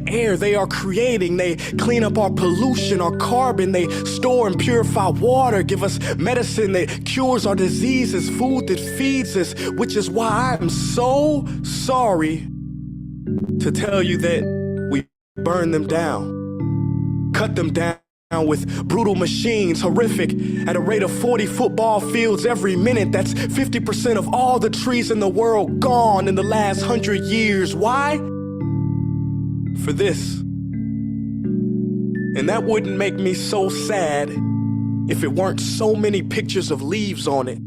air they are creating. They clean up our pollution, our carbon. They store and purify water, give us medicine that cures our diseases, food that feeds us, which is why I'm so sorry to tell you that we burn them down, cut them down with brutal machines, horrific, at a rate of 40 football fields every minute. That's 50% of all the trees in the world gone in the last 100 years. Why? For this. And that wouldn't make me so sad if it weren't so many pictures of leaves on it.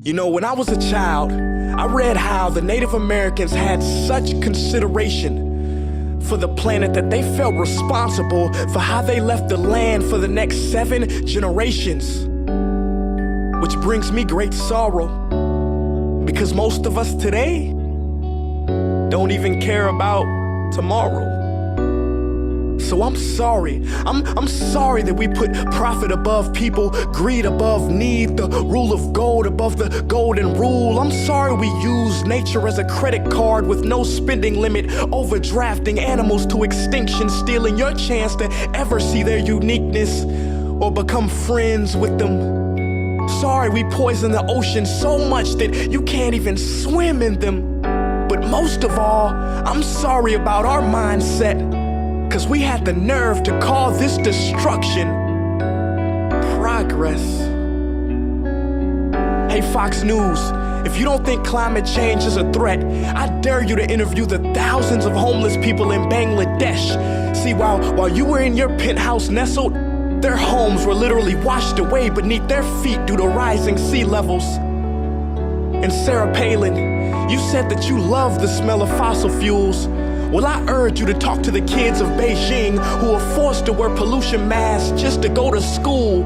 You know, when I was a child, I read how the Native Americans had such consideration for the planet that they felt responsible for how they left the land for the next 7 generations. Which brings me great sorrow, because most of us today don't even care about tomorrow. So I'm sorry. I'm sorry that we put profit above people, greed above need, the rule of gold above the golden rule. I'm sorry we use nature as a credit card with no spending limit, overdrafting animals to extinction, stealing your chance to ever see their uniqueness or become friends with them. Sorry we poison the ocean so much that you can't even swim in them. But most of all, I'm sorry about our mindset, 'cause we had the nerve to call this destruction progress. Hey Fox News, if you don't think climate change is a threat, I dare you to interview the thousands of homeless people in Bangladesh. See, while you were in your penthouse nestled, their homes were literally washed away beneath their feet due to rising sea levels. And Sarah Palin, you said that you love the smell of fossil fuels. Well, I urge you to talk to the kids of Beijing who are forced to wear pollution masks just to go to school.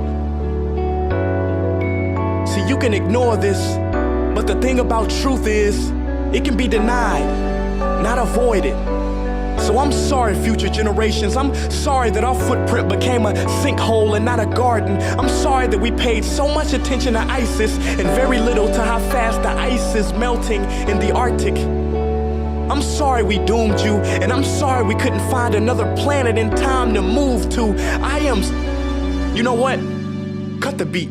See, you can ignore this, but the thing about truth is, it can be denied, not avoided. So I'm sorry, future generations. I'm sorry that our footprint became a sinkhole and not a garden. I'm sorry that we paid so much attention to ISIS and very little to how fast the ice is melting in the Arctic. I'm sorry we doomed you, and I'm sorry we couldn't find another planet in time to move to. You know what? Cut the beat.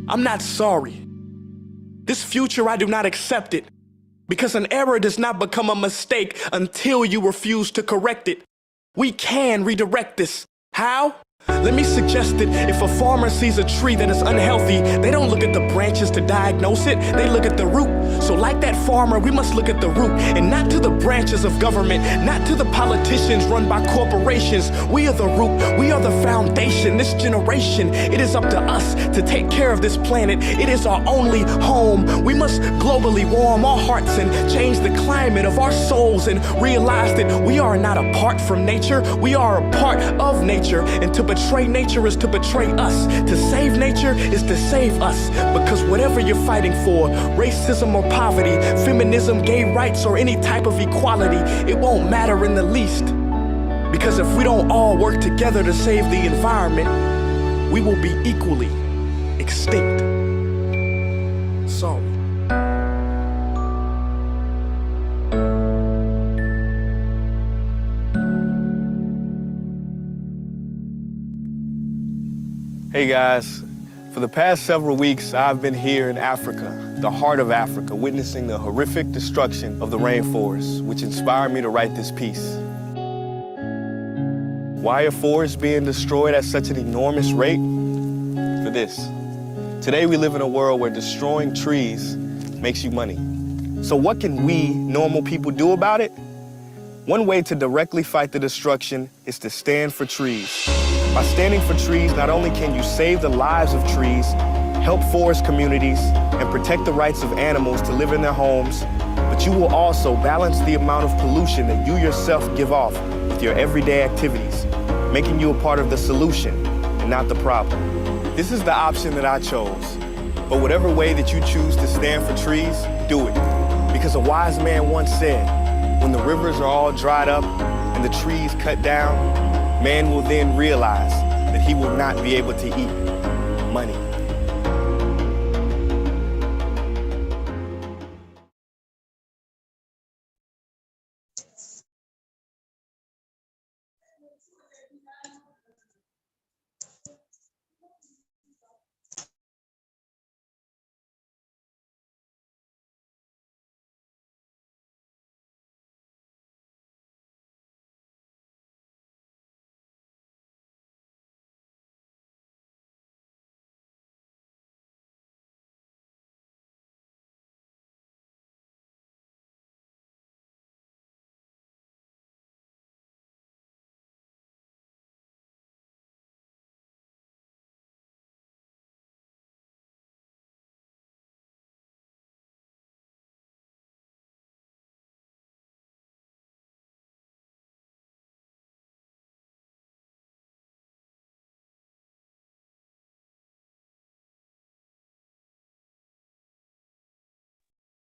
I'm not sorry. This future, I do not accept it. Because an error does not become a mistake until you refuse to correct it. We can redirect this. How? Let me suggest that if a farmer sees a tree that is unhealthy, they don't look at the branches to diagnose it, they look at the root. So like that farmer, we must look at the root and not to the branches of government, not to the politicians run by corporations. We are the root, we are the foundation, this generation. It is up to us to take care of this planet. It is our only home. We must globally warm our hearts and change the climate of our souls and realize that we are not apart from nature, we are a part of nature. And to betray nature is to betray us. To save nature is to save us. Because whatever you're fighting for, racism or poverty, feminism, gay rights, or any type of equality, it won't matter in the least. Because if we don't all work together to save the environment, we will be equally extinct. Sorry. Hey guys, for the past several weeks, I've been here in Africa, the heart of Africa, witnessing the horrific destruction of the rainforest, which inspired me to write this piece. Why are forests being destroyed at such an enormous rate? For this. Today we live in a world where destroying trees makes you money. So what can we, normal people, do about it? One way to directly fight the destruction is to stand for trees. By standing for trees, not only can you save the lives of trees, help forest communities, and protect the rights of animals to live in their homes, but you will also balance the amount of pollution that you yourself give off with your everyday activities, making you a part of the solution and not the problem. This is the option that I chose. But whatever way that you choose to stand for trees, do it. Because a wise man once said, when the rivers are all dried up and the trees cut down, man will then realize that he will not be able to eat money.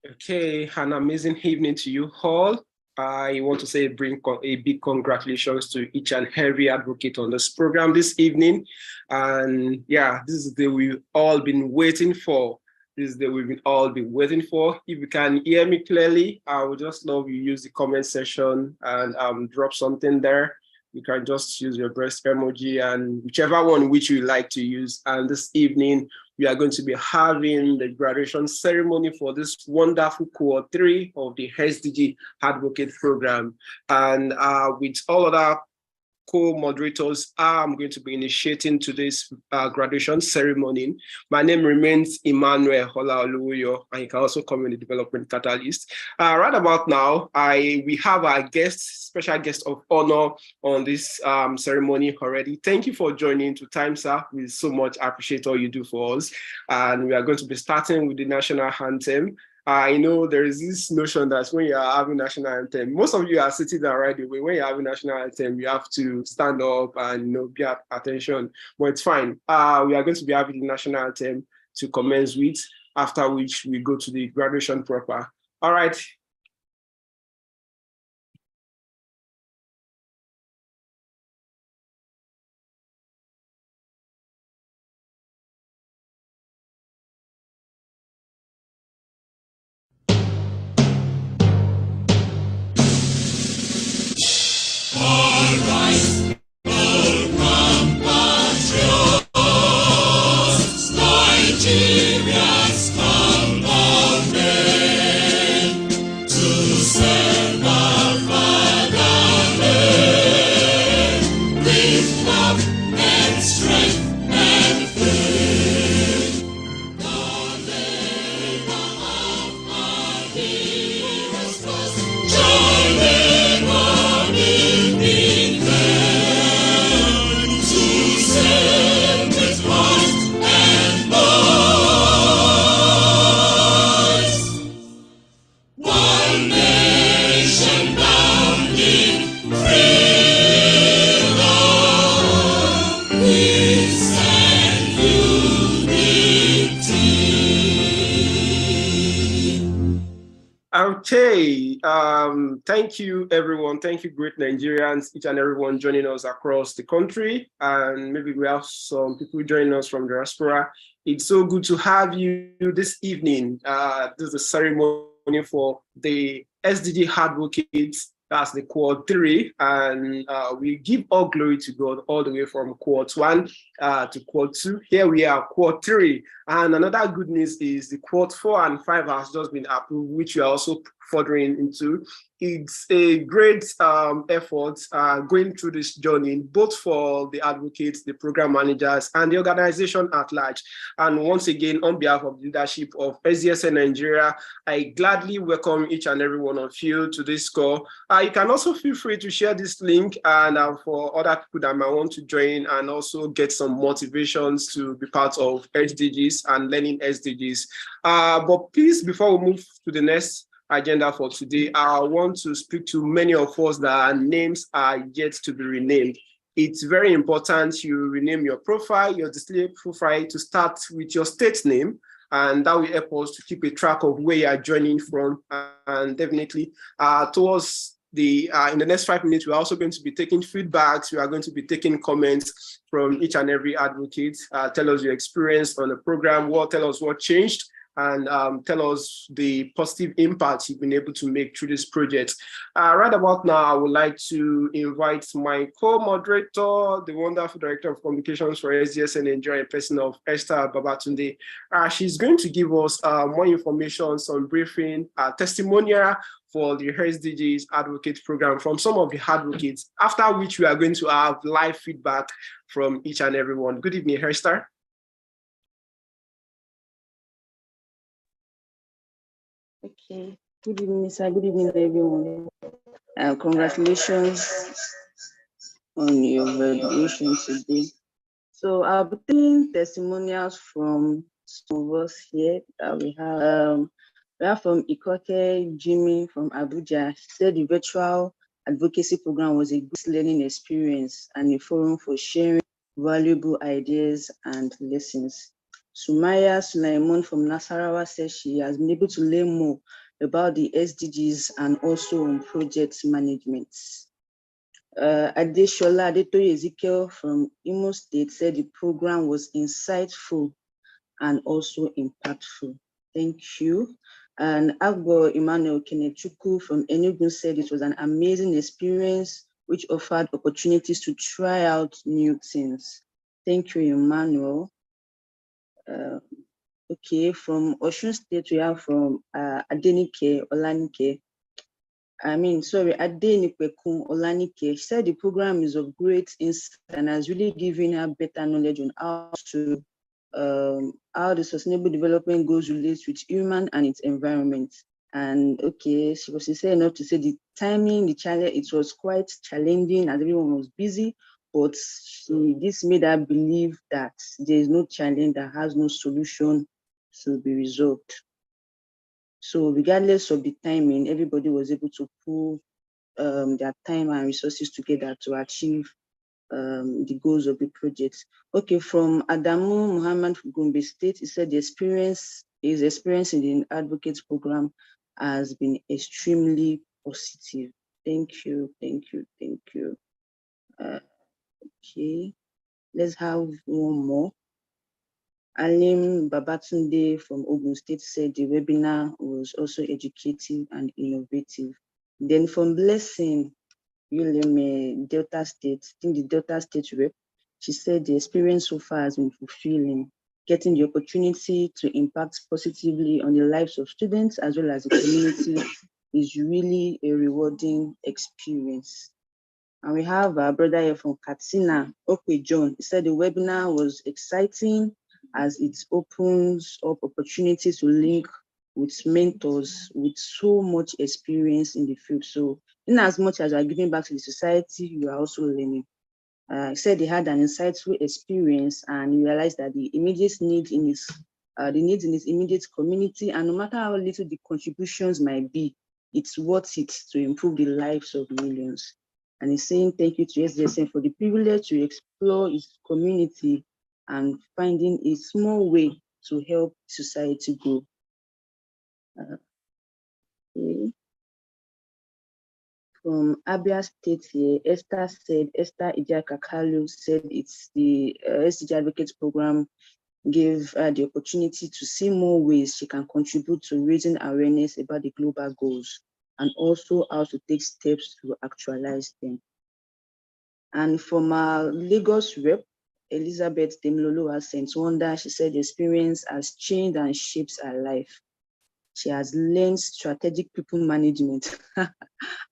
Okay, an amazing evening to you all. I want to say bring a big congratulations to each and every advocate on this program this evening. And yeah, this is the day we've all been waiting for. This is the day we've all been waiting for. If you can hear me clearly, I would just love you use the comment section and drop something there. You can just use your breast emoji and whichever one which you like to use. And this evening, we are going to be having the graduation ceremony for this wonderful cohort 3 of the SDG Advocate Program. And with all other co-moderators, I'm going to be initiating today's graduation ceremony. My name remains Emmanuel Olaoluyo, and you can also call me the Development Catalyst. Right about now, we have our special guest of honor on this ceremony already. Thank you for joining to time, sir. We so much appreciate all you do for us. And we are going to be starting with the national anthem. I know there is this notion that when you are having national anthem, most of you are sitting down right away. When you're having national anthem, you have to stand up and be at attention. But it's fine. We are going to be having the national anthem to commence with, after which we go to the graduation proper. All right. Okay, thank you everyone. Thank you great Nigerians, each and everyone joining us across the country. And maybe we have some people joining us from diaspora. It's so good to have you this evening. This is a ceremony for the SDG Advocates. That's the Cohort 3, and we give all glory to God all the way from Cohort 1 to Cohort 2. Here we are, Cohort 3. And another good news is the Cohort 4 and 5 has just been approved, which we are also furthering into. It's a great effort going through this journey, both for the advocates, the program managers, and the organization at large. And once again, on behalf of the leadership of SDSN Nigeria, I gladly welcome each and every one of you to this call. You can also feel free to share this link and for other people that might want to join and also get some motivations to be part of SDGs and learning SDGs. But please, before we move to the next agenda for today, I want to speak to many of us that our names are yet to be renamed. It's very important you rename your profile, your display profile, to start with your state name, and that will help us to keep a track of where you are joining from. And definitely towards the in the next 5 minutes, we're also going to be taking feedbacks. We are going to be taking comments from each and every advocate. Tell us your experience on the program, tell us what changed, and tell us the positive impact you've been able to make through this project. Right about now, I would like to invite my co-moderator, the wonderful Director of Communications for SDSN Nigeria, in person of Esther Babatunde. She's going to give us more information, some briefing, testimonial for the SDGs Advocate Program from some of the advocates, after which we are going to have live feedback from each and everyone. Good evening, Esther. Okay, good evening, sir. Good evening, everyone. Congratulations on your graduation today. So I'll be taking testimonials from some of us here that we have. We have from Ikoke Jimmy from Abuja. She said the virtual advocacy program was a good learning experience and a forum for sharing valuable ideas and lessons. Sumaya Sulaiman from Nasarawa says she has been able to learn more about the SDGs and also on project management. Adeshola Adetoye Ezekiel from Imo State said the program was insightful and also impactful. Thank you. And Agbo Emmanuel Kenechukwu from Enugu said it was an amazing experience which offered opportunities to try out new things. Thank you, Emmanuel. Okay, from Osun State, we have from Adenike Olanike. Adenipekun Olanike. She said the program is of great insight and has really given her better knowledge on how the sustainable development goals relate with human and its environment. And okay, she was sincere enough to say the timing, the challenge, it was quite challenging as everyone was busy, but this made her believe that there is no challenge that has no solution to be resolved. So regardless of the timing, everybody was able to pull their time and resources together to achieve the goals of the project. Okay, from Adamu Muhammad from Gombe State, he said the experience in the Advocates program has been extremely positive. Thank you, thank you, thank you. Okay, let's have one more. Alim Babatunde from Ogun State said the webinar was also educative and innovative. Then from Blessing Yuleme, Delta State, I think the Delta State rep, she said the experience so far has been fulfilling, getting the opportunity to impact positively on the lives of students as well as the community is really a rewarding experience. And we have our brother here from Katsina, Okwe John. He said the webinar was exciting as it opens up opportunities to link with mentors with so much experience in the field. So in as much as you are giving back to the society, you are also learning. He said he had an insightful experience and he realized that the immediate need in his needs in his immediate community, and no matter how little the contributions might be, it's worth it to improve the lives of millions. And he's saying thank you to SDSN for the privilege to explore his community and finding a small way to help society grow. Okay. From Abia State here, Esther Ijakakalu said it's the SDG Advocates program gave her the opportunity to see more ways she can contribute to raising awareness about the global goals and also how to take steps to actualize them. And from our Lagos rep, Elizabeth Demlolo has sent wonder. She said the experience has changed and shaped her life. She has learned strategic people management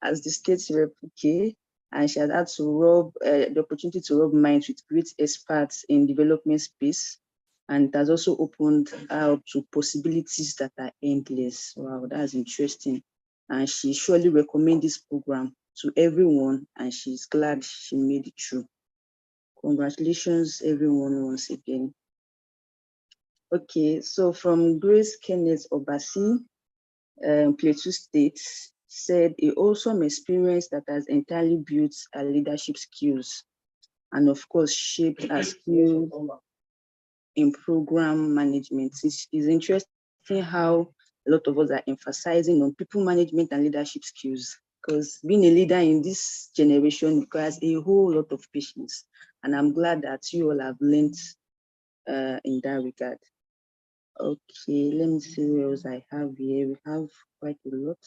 as the state rep, okay, and she has had to rub the opportunity to rub minds with great experts in development space, and it has also opened her up to possibilities that are endless. Wow, that's interesting. And she surely recommends this program to everyone, and she's glad she made it through. Congratulations, everyone, once again. Okay, so from Grace Kenneth Obasi, Plateau State, said a awesome experience that has entirely built her leadership skills and of course shaped her skills in program management. It's interesting how a lot of us are emphasizing on people management and leadership skills, because being a leader in this generation requires a whole lot of patience. And I'm glad that you all have learned in that regard. Okay, let me see what else I have here. We have quite a lot.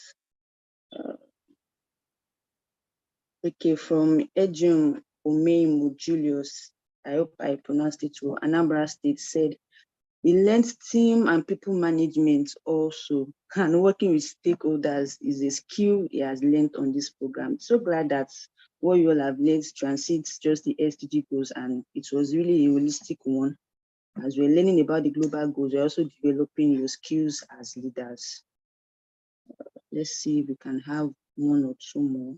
Okay, from Ejum Omeimu Julius, I hope I pronounced it well. Anambra State said, he learned team and people management also, and working with stakeholders is a skill he has learned on this program. So glad that what you all have learned transcends just the SDG goals, and it was really a holistic one. As we're learning about the global goals, we're also developing your skills as leaders. Let's see if we can have one or two more.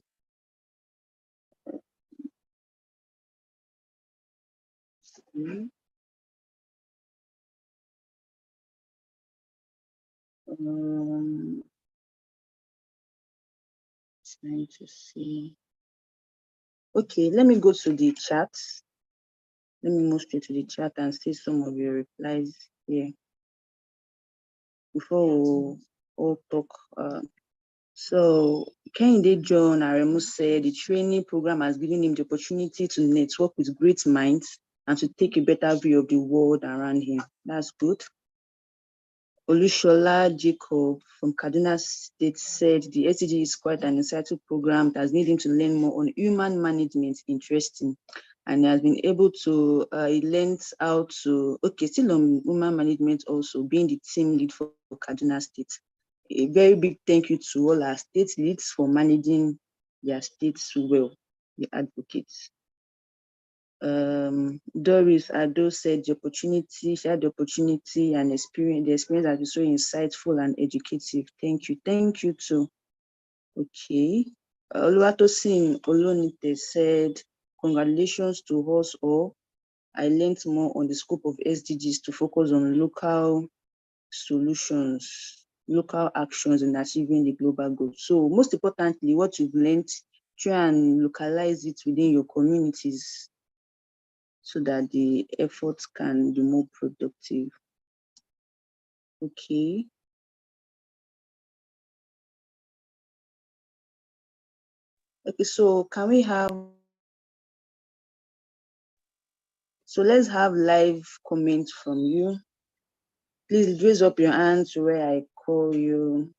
Trying to see. Okay, let me go to the chat. Let me move straight to the chat and see some of your replies here before we all talk. So Kehinde John Aremu said the training program has given him the opportunity to network with great minds and to take a better view of the world around him. That's good. Olushola Jacob from Kaduna State said the SDG is quite an insightful program that has made him to learn more on human management, interesting. And he has been able to, he learned how to, okay, still on human management also, being the team lead for Kaduna State. A very big thank you to all our state leads for managing their states well, the advocates. Doris Ado said the opportunity, she had the opportunity and experience, the experience has been so insightful and educative. Thank you too. Okay. Oluwatosin Olonite said, congratulations to us all. I learned more on the scope of SDGs to focus on local solutions, local actions in achieving the global goals. So most importantly, what you've learned, try and localize it within your communities so that the efforts can be more productive. Okay. Okay, so can we have, so let's have live comments from you. Please raise up your hands where I call you.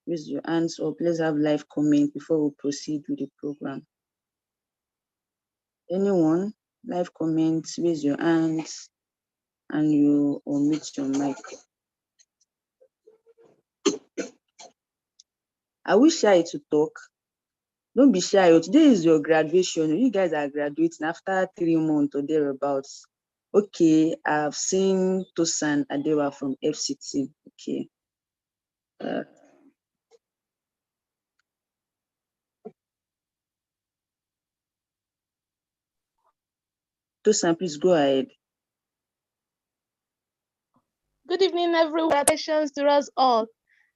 Raise your hands up. Let's have live comment before we proceed with the program. Anyone? Live comments, raise your hands and you omit your mic. Are we shy to talk? Don't be shy. Today is your graduation. You guys are graduating after 3 months or thereabouts. Okay, I've seen Tosan Adewa from FCT. Okay. Tosan, please go ahead. Good evening, everyone. Congratulations to us all.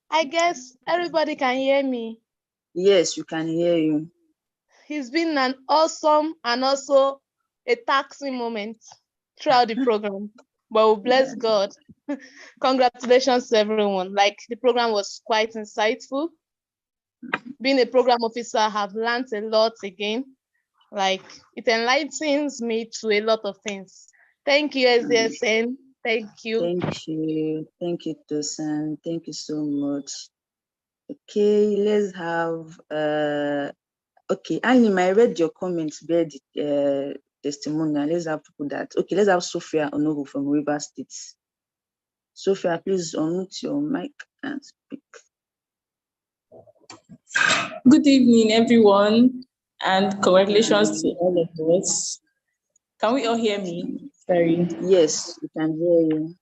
I guess everybody can hear me. Yes, you can hear you. It's been an awesome and also a taxing moment throughout the program, but we bless God. Congratulations to everyone. Like, the program was quite insightful. Being a program officer, I have learned a lot again. Like, it enlightens me to a lot of things. Thank you, SDSN. Thank you. Thank you, Tosan. Thank you so much. Okay, let's have okay, Anim, I read your comments, read testimonial. Let's have people that, okay, let's have Sophia Onogo from River State. Sophia, please unmute your mic and speak. Good evening, everyone, and congratulations to all of us. Can we all hear me? Sorry. Yes, we can hear you.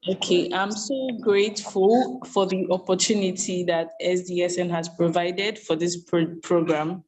Okay, I'm so grateful for the opportunity that SDSN has provided for this program.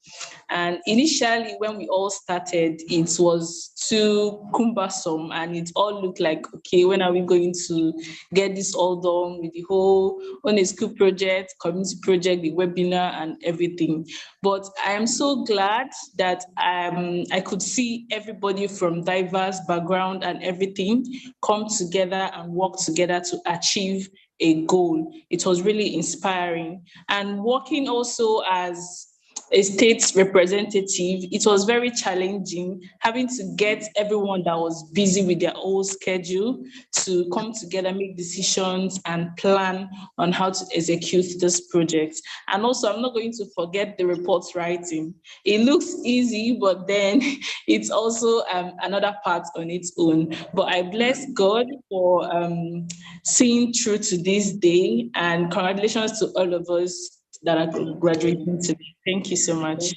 And initially, when we all started, it was too cumbersome and it all looked like, okay, when are we going to get this all done with the whole on a school project, community project, the webinar and everything. But I am so glad that I could see everybody from diverse background and everything come together and work together to achieve a goal. It was really inspiring. And working also as a state representative, it was very challenging having to get everyone that was busy with their own schedule to come together, make decisions, and plan on how to execute this project. And also, I'm not going to forget the reports writing. It looks easy, but then it's also another part on its own. But I bless God for seeing through to this day, and congratulations to all of us that are graduating today. Thank you so much.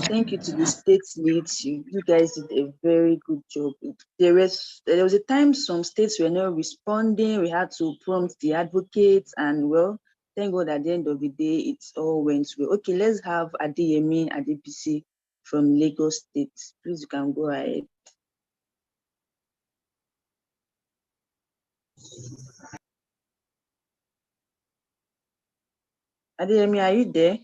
Thank you to the state leads. You guys did a very good job. There was a time some states were not responding. We had to prompt the advocates, and well, thank God at the end of the day, it all went well. Okay, let's have Adeyemi Adebisi from Lagos State. Please, you can go ahead. Adeyemi, are you there?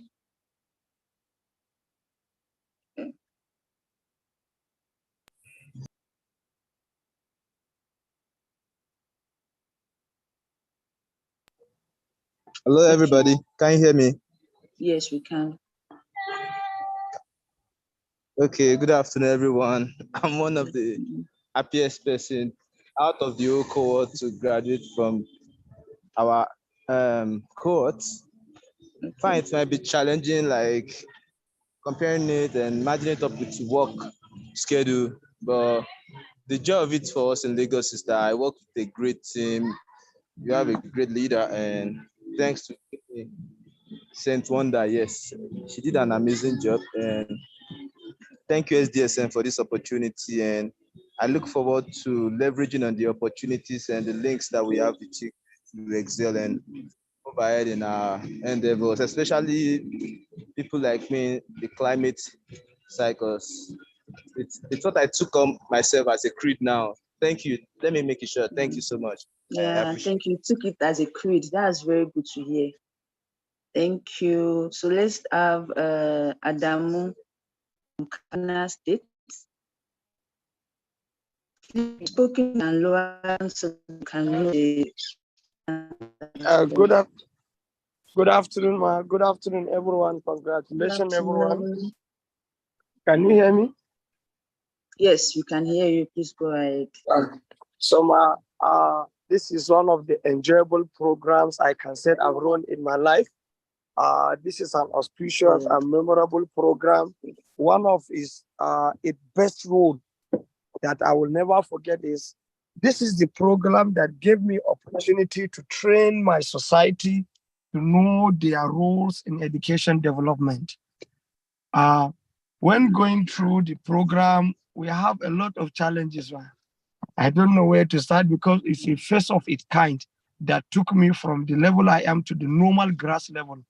Hello, everybody. Can you hear me? Yes, we can. Okay, good afternoon, everyone. I'm one of the happiest person out of the whole cohort to graduate from our cohort. Fine, it might be challenging, like comparing it and matching it up with work schedule, but the joy of it for us in Lagos is that I work with a great team. You have a great leader, and thanks to Saint Wonder, yes, she did an amazing job, and thank you, SDSN, for this opportunity. And I look forward to leveraging on the opportunities and the links that we have with you to excel and move ahead in our endeavors, especially people like me, the climate cycles. It's what I took on myself as a creed now. Thank you. Let me make it short. Thank you so much. Yeah, thank you. Took it as a creed. That's very good to hear. Thank you. So let's have Adamu from Kana State. Spoken and lower, so can you? Good afternoon, ma. Good afternoon, everyone. Congratulations, everyone. Can you hear me? Yes, we can hear you. Please go ahead. So, ma, this is one of the enjoyable programs I can say I've run in my life. This is an auspicious and memorable program. One of its best role that I will never forget is this is the program that gave me opportunity to train my society to know their roles in education development. When going through the program, we have a lot of challenges. I don't know where to start because it's a first of its kind that took me from the level I am to the normal grass level.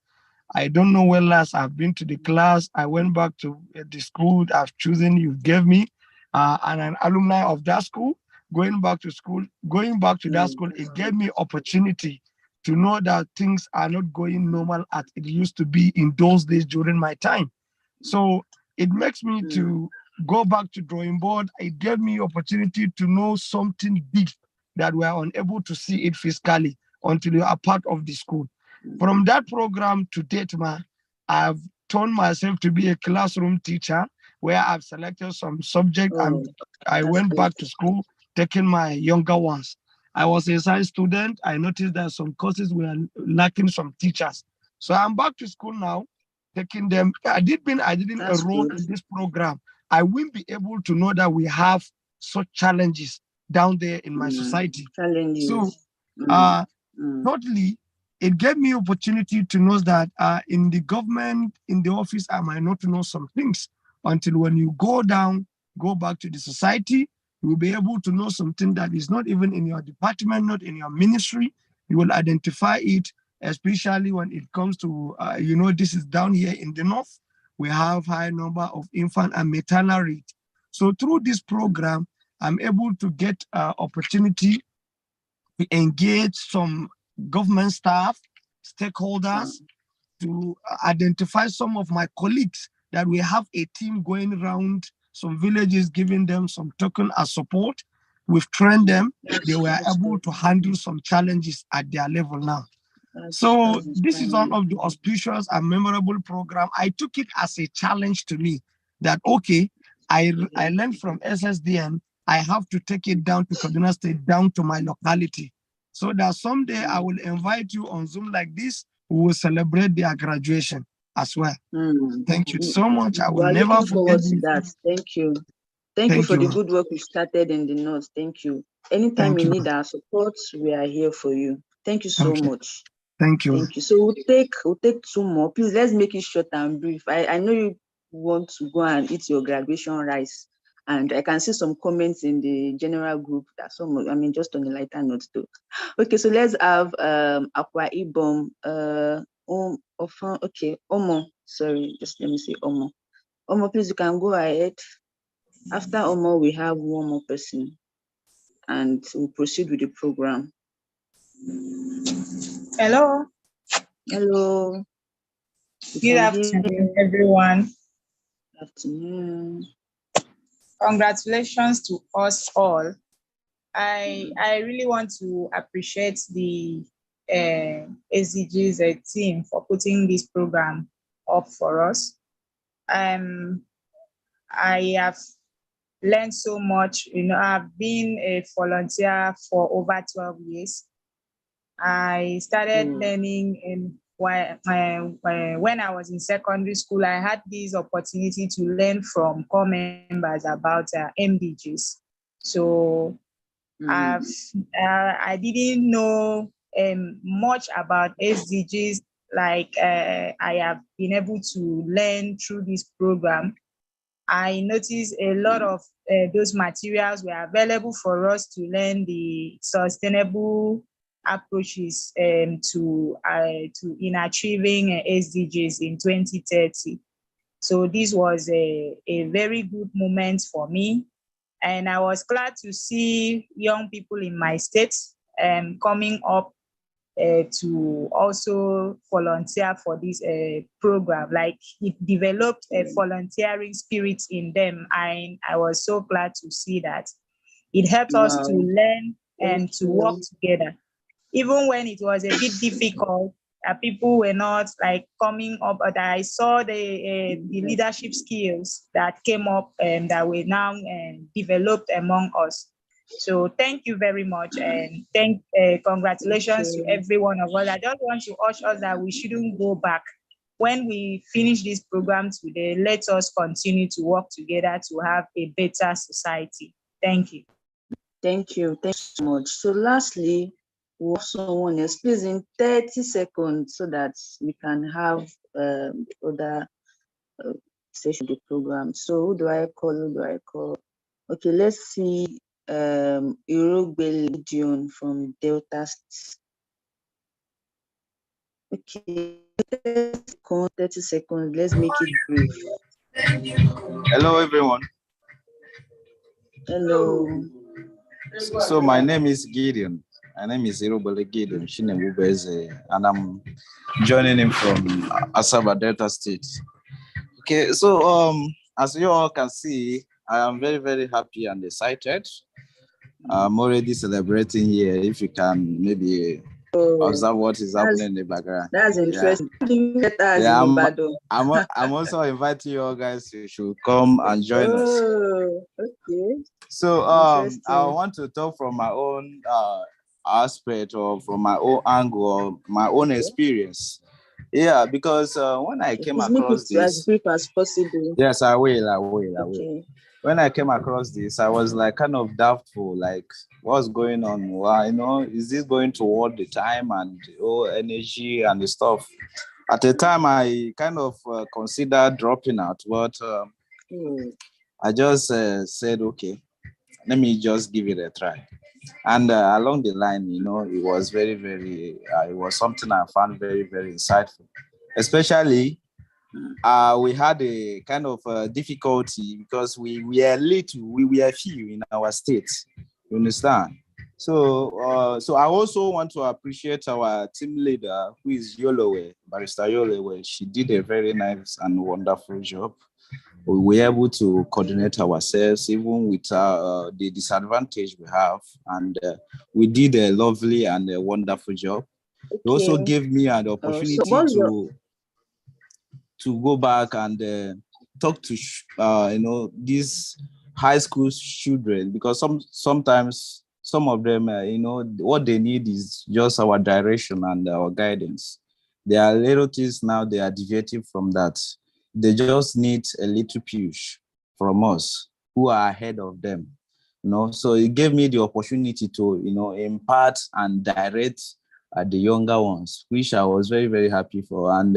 I don't know when last I've been to the class. I went back to the school I've chosen, you gave me, and an alumni of that school. Going back to that school, it gave me opportunity to know that things are not going normal as it used to be in those days during my time. So it makes me to go back to drawing board. It gave me opportunity to know something big that we are unable to see it physically until you are part of the school. From that program to date, I've turned myself to be a classroom teacher where I've selected some subject and I went back to school, taking my younger ones. I was a science student. I noticed that some courses were lacking some teachers. So I'm back to school now, taking them. I didn't enroll in this program, I will be able to know that we have such challenges down there in my society. So, totally, it gave me opportunity to know that in the government, in the office, I might not know some things until when you go back to the society, you will be able to know something that is not even in your department, not in your ministry. You will identify it, especially when it comes to, this is down here in the north. We have high number of infant and maternal rate. So through this program, I'm able to get opportunity to engage some government staff, stakeholders, to identify some of my colleagues that we have a team going around some villages, giving them some token as support. We've trained them. They were able to handle some challenges at their level now. So this is one of the auspicious and memorable program. I took it as a challenge to me that, okay, I learned from SSDN, I have to take it down to Kaduna State, down to my locality. So that someday I will invite you on Zoom like this, we will celebrate their graduation as well. Thank you so much. I will never forget to that. Thank you. Thank you for the good work you started in the North. Thank you. Anytime you need our support, we are here for you. Thank you so much. Thank you. Thank you. So we'll take 2 more. Please, let's make it short and brief. I know you want to go and eat your graduation rice, and I can see some comments in the general group that just on a lighter note too. Okay, so let's have Akwa Ibom. Okay, Omo. Sorry, just let me say Omo. Omo, please, you can go ahead. After Omo, we have one more person, and we'll proceed with the program. Hello. Hello. Good afternoon, everyone. Good afternoon. Congratulations to us all. I really want to appreciate the SDGs team for putting this program up for us. I have learned so much. I've been a volunteer for over 12 years. I started learning when I was in secondary school. I had this opportunity to learn from core members about MDGs. So I didn't know much about SDGs like I have been able to learn through this program. I noticed a lot of those materials were available for us to learn the sustainable approaches to in achieving SDGs in 2030. So this was a very good moment for me. And I was glad to see young people in my state coming up to also volunteer for this program. Like, it developed a volunteering spirit in them. I was so glad to see that. It helped us to learn and to work together. Even when it was a bit difficult, people were not like coming up, but I saw the leadership skills that came up and that were now developed among us. So thank you very much, and congratulations to every one of us. I just want to urge us that we shouldn't go back. When we finish this program today, let us continue to work together to have a better society. Thank you. Thank you. Thank you so much. So lastly, we'll have someone else, please, in 30 seconds, so that we can have other session of the program. So who do I call? Okay, let's see. Irogbe Dion from Delta State. Okay, 30 seconds. Let's make it brief. Hello, everyone. Hello. So my name is Gideon. My name is Irobele Gideon Shinebubeze, and I'm joining him from Asaba, Delta State. Okay, so as you all can see, I am very, very happy and excited. I'm already celebrating here. If you can maybe observe what is happening in the background. That's interesting. I'm also inviting you all guys to come and join us. Okay. So I want to talk from my own aspect, or from my own angle, or my own experience. Yeah, because when I came across this, as brief as possible. Yes, I will. Okay. When I came across this, I was like kind of doubtful, like what's going on? Why, is this going toward the time and energy and the stuff? At the time, I kind of considered dropping out, but I just said, okay, let me just give it a try. And along the line, it was very, very, it was something I found very, very insightful. Especially, we had a kind of difficulty because we were little, we were few in our state. You understand? So I also want to appreciate our team leader, who is Yolowe, Barrister Yolowe. She did a very nice and wonderful job. We were able to coordinate ourselves, even with the disadvantage we have, and we did a lovely and a wonderful job. It also Okay. gave me an So opportunity what's your to go back and talk to these high school children, because sometimes some of them what they need is just our direction and our guidance. There are little things now they are deviating from that. They just need a little push from us who are ahead of them. So it gave me the opportunity to impart and direct the younger ones, which I was very, very happy for. And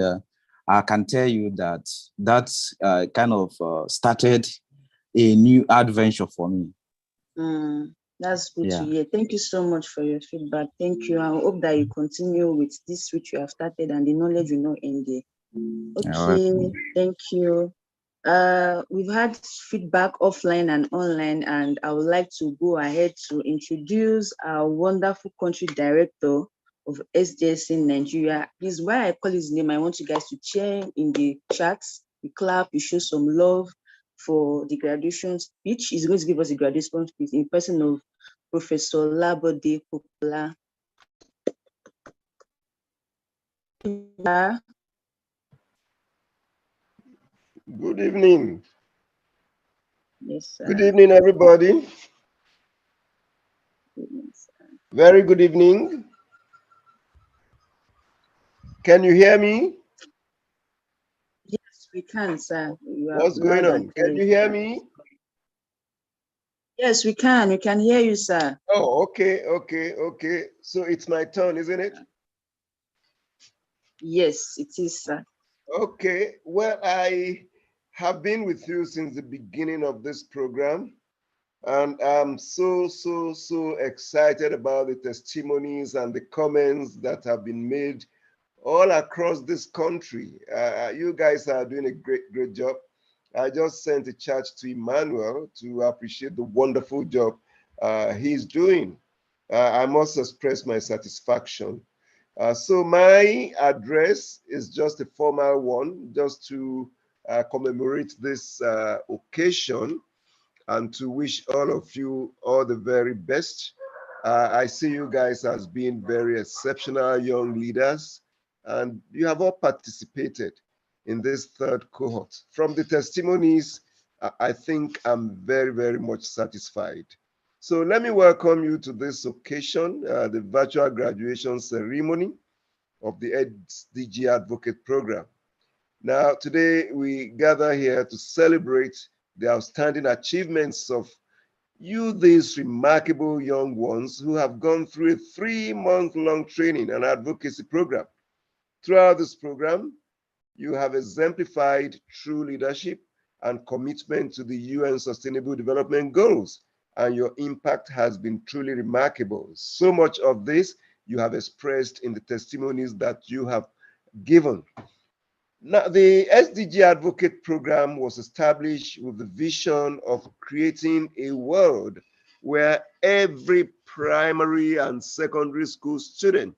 I can tell you that that's kind of started a new adventure for me. That's good to Yeah. hear. Thank you so much for your feedback. Thank you. I hope that you continue with this which you have started and the knowledge will not end there. Okay, thank you. We've had feedback offline and online, and I would like to go ahead to introduce our wonderful country director of SDS in Nigeria. Please, while I call his name, I want you guys to share in the chats, you clap, you show some love for the graduation speech. He's going to give us a graduation speech in person of Professor Labode Popola. Good evening. Yes, sir. Good evening, everybody. Very good evening. Can you hear me? Yes, we can, sir. What's going on? Can you hear me? Yes, we can. We can hear you, sir. Oh, okay. So it's my turn, isn't it? Yes, it is, sir. Okay. Well, I have been with you since the beginning of this program, and I'm so excited about the testimonies and the comments that have been made all across this country. You guys are doing a great job. I just sent a chat to Emmanuel to appreciate the wonderful job he's doing. I must express my satisfaction. So my address is just a formal one, just to commemorate this occasion and to wish all of you all the very best. I see you guys as being very exceptional young leaders, and you have all participated in this third cohort. From the testimonies, I think I'm very much satisfied. So let me welcome you to this occasion, the virtual graduation ceremony of the SDG Advocate Program. Now, today we gather here to celebrate the outstanding achievements of you, these remarkable young ones who have gone through a 3-month-long training and advocacy program. Throughout this program, you have exemplified true leadership and commitment to the UN Sustainable Development Goals, and your impact has been truly remarkable. So much of this you have expressed in the testimonies that you have given. Now, the SDG Advocate Program was established with the vision of creating a world where every primary and secondary school student,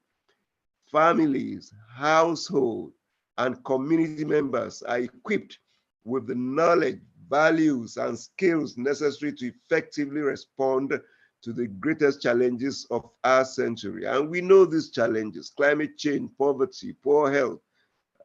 families, household, and community members are equipped with the knowledge, values, and skills necessary to effectively respond to the greatest challenges of our century. And we know these challenges: climate change, poverty, poor health,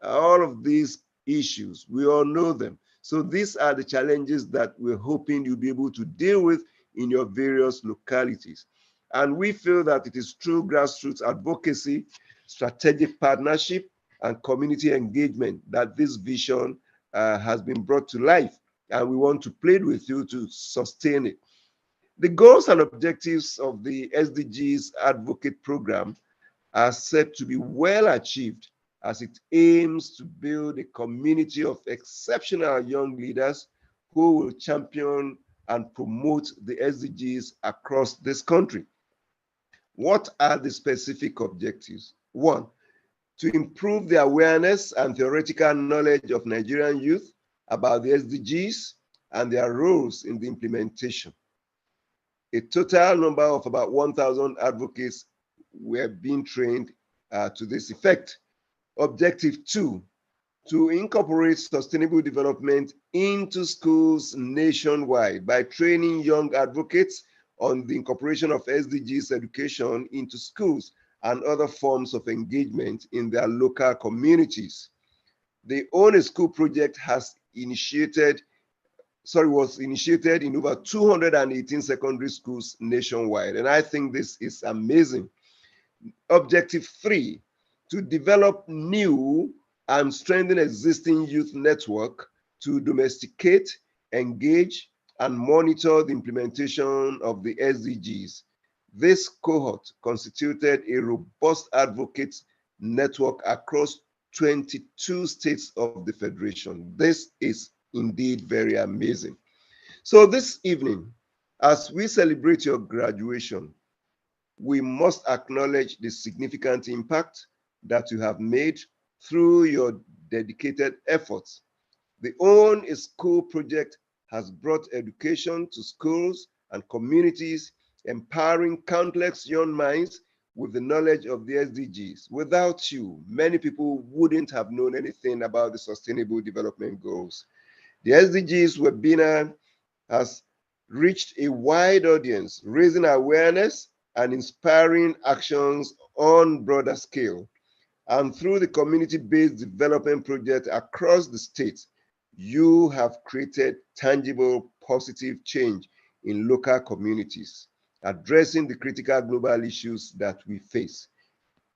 all of these issues, we all know them. So these are the challenges that we're hoping you'll be able to deal with in your various localities. And we feel that it is through grassroots advocacy, strategic partnership, and community engagement that this vision has been brought to life. And we want to plead with you to sustain it. The goals and objectives of the SDGs Advocate Program are set to be well achieved as it aims to build a community of exceptional young leaders who will champion and promote the SDGs across this country. What are the specific objectives? 1, to improve the awareness and theoretical knowledge of Nigerian youth about the SDGs and their roles in the implementation. A total number of about 1,000 advocates were being trained to this effect. Objective 2, to incorporate sustainable development into schools nationwide by training young advocates on the incorporation of SDGs education into schools and other forms of engagement in their local communities. The Own a School project was initiated in over 218 secondary schools nationwide, and I think this is amazing. Objective 3, to develop new and strengthen existing youth network to domesticate, engage, and monitor the implementation of the SDGs. This cohort constituted a robust advocates network across 22 states of the Federation. This is indeed very amazing. So this evening, as we celebrate your graduation, we must acknowledge the significant impact that you have made through your dedicated efforts. The Own a School project has brought education to schools and communities, empowering countless young minds with the knowledge of the SDGs. Without you, many people wouldn't have known anything about the Sustainable Development Goals. The SDGs webinar has reached a wide audience, raising awareness and inspiring actions on broader scale. And through the community-based development project across the state, you have created tangible, positive change in local communities, addressing the critical global issues that we face.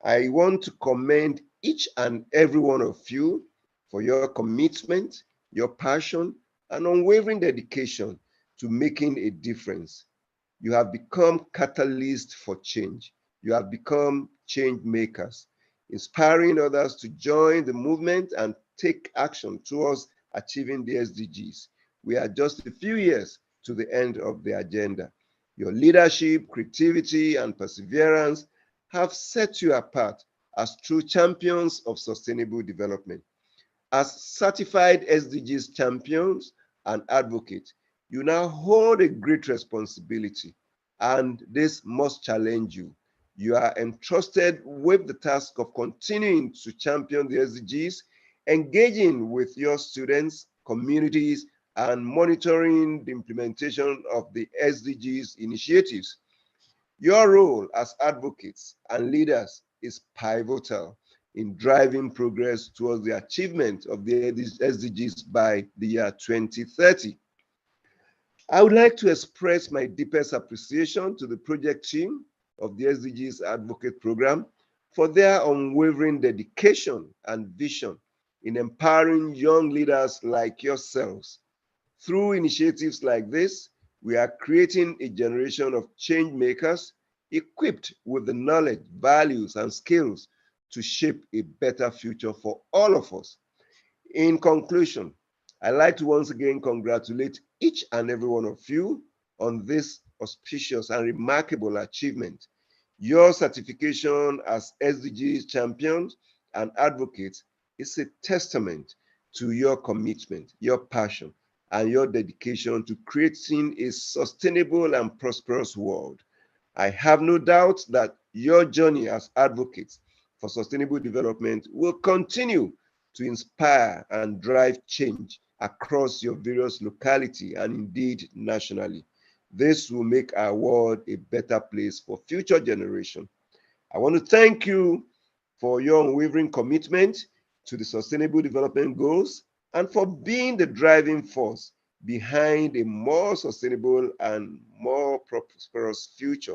I want to commend each and every one of you for your commitment, your passion, and unwavering dedication to making a difference. You have become catalysts for change. You have become change makers, inspiring others to join the movement and take action towards achieving the SDGs. We are just a few years to the end of the agenda. Your leadership, creativity, and perseverance have set you apart as true champions of sustainable development. As certified SDGs champions and advocates, you now hold a great responsibility, and this must challenge you. You are entrusted with the task of continuing to champion the SDGs, engaging with your students, communities, and monitoring the implementation of the SDGs initiatives. Your role as advocates and leaders is pivotal in driving progress towards the achievement of the SDGs by the year 2030. I would like to express my deepest appreciation to the project team of the SDGs Advocate Program for their unwavering dedication and vision in empowering young leaders like yourselves. Through initiatives like this, we are creating a generation of change makers equipped with the knowledge, values, and skills to shape a better future for all of us. In conclusion, I'd like to once again congratulate each and every one of you on this auspicious and remarkable achievement. Your certification as SDGs champions and advocates is a testament to your commitment, your passion, and your dedication to creating a sustainable and prosperous world. I have no doubt that your journey as advocates for sustainable development will continue to inspire and drive change across your various locality and indeed nationally. This will make our world a better place for future generations. I want to thank you for your unwavering commitment to the Sustainable Development Goals and for being the driving force behind a more sustainable and more prosperous future.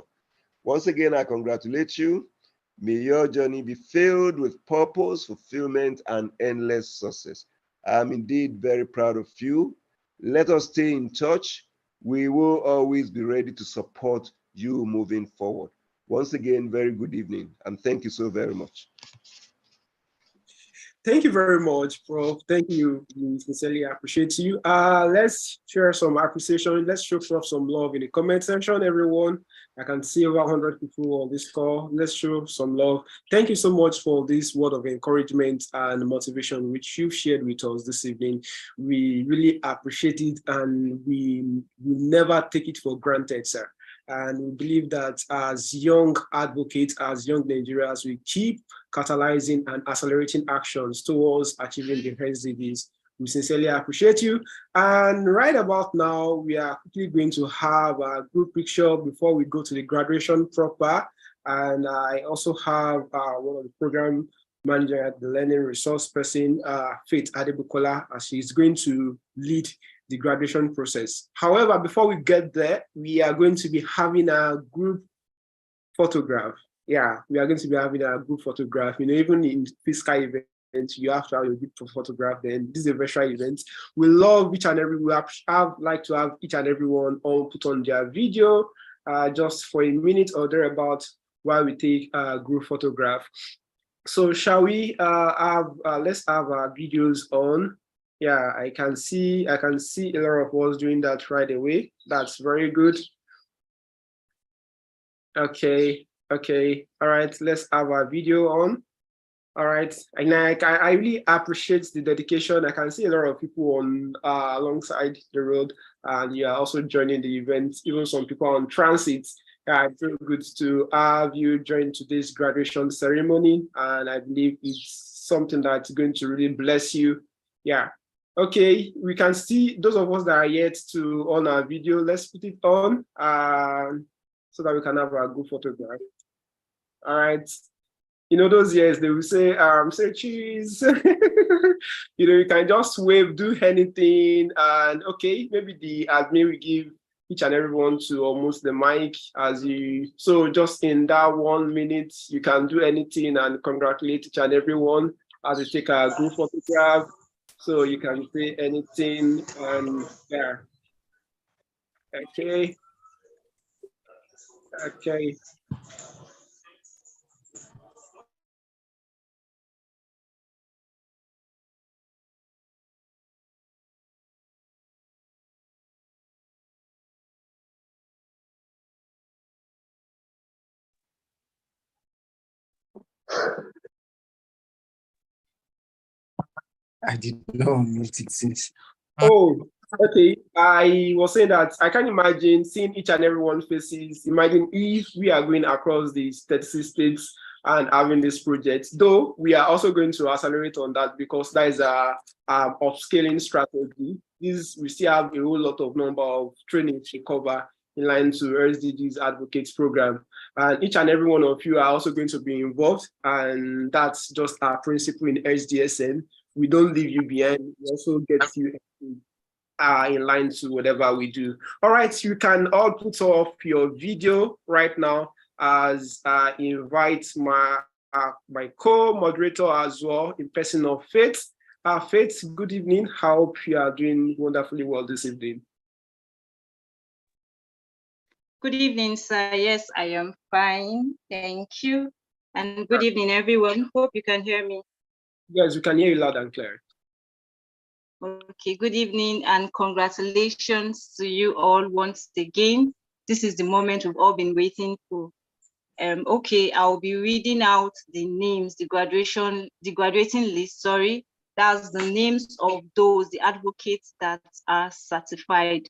Once again, I congratulate you. May your journey be filled with purpose, fulfillment, and endless success. I'm indeed very proud of you. Let us stay in touch. We will always be ready to support you moving forward. Once again, very good evening, and thank you so very much. Thank you very much, Prof. Thank you. We sincerely appreciate you. Let's share some appreciation. Let's show some love in the comment section, everyone. I can see over 100 people on this call. Let's show some love. Thank you so much for this word of encouragement and motivation which you've shared with us this evening. We really appreciate it, and we will never take it for granted, sir. And we believe that as young advocates, as young Nigerians, we keep catalyzing and accelerating actions towards achieving the SDGs. We sincerely appreciate you. And right about now, we are quickly going to have a group picture before we go to the graduation proper. And I also have one of the program manager at the learning resource person, Faith Adebukola, as she's going to lead the graduation process. However, before we get there, we are going to be having a group photograph. Yeah, we are going to be having a group photograph. You know, even in physical events, you have to have a group photograph. Then this is a virtual event. We love each and every. We have like to have each and everyone all put on their video, just for a minute or thereabout while we take a group photograph. So shall we let's have our videos on. Yeah, I can see a lot of us doing that right away. That's very good. Okay, all right, let's have our video on. All right, and I really appreciate the dedication. I can see a lot of people on alongside the road, and you are also joining the event, even some people on transit. It's very good to have you join today's graduation ceremony, and I believe it's something that's going to really bless you. Yeah. Okay, we can see those of us that are yet to on our video. Let's put it on so that we can have a good photograph. All right. You know, those years they will say cheese. You know, you can just wave, do anything, and okay, maybe the admin will give each and everyone to almost the mic as you. So just in that 1 minute, you can do anything and congratulate each and everyone as you take a group photograph. So you can say anything, and yeah. Okay. Okay. I did not meet it since. Oh, okay. I was saying that I can imagine seeing each and everyone's faces. Imagine if we are going across the 36 states and having this project, though we are also going to accelerate on that because that is a upscaling strategy. We still have a whole lot of number of trainings to cover in line to SDGs Advocates program. And each and every one of you are also going to be involved. And that's just our principle in SDSN. We don't leave you behind. We also get you in line to whatever we do. All right, you can all put off your video right now as I invite my co-moderator as well in person of Faith. Faith, good evening. I hope you are doing wonderfully well this evening. Good evening, sir. Yes, I am fine. Thank you. And good evening, everyone. Hope you can hear me. Yes, we can hear you loud and clear. Okay, good evening and congratulations to you all once again. This is the moment we've all been waiting for. Okay, I'll be reading out the names, the graduating list, sorry. That's the names of those, the advocates that are certified.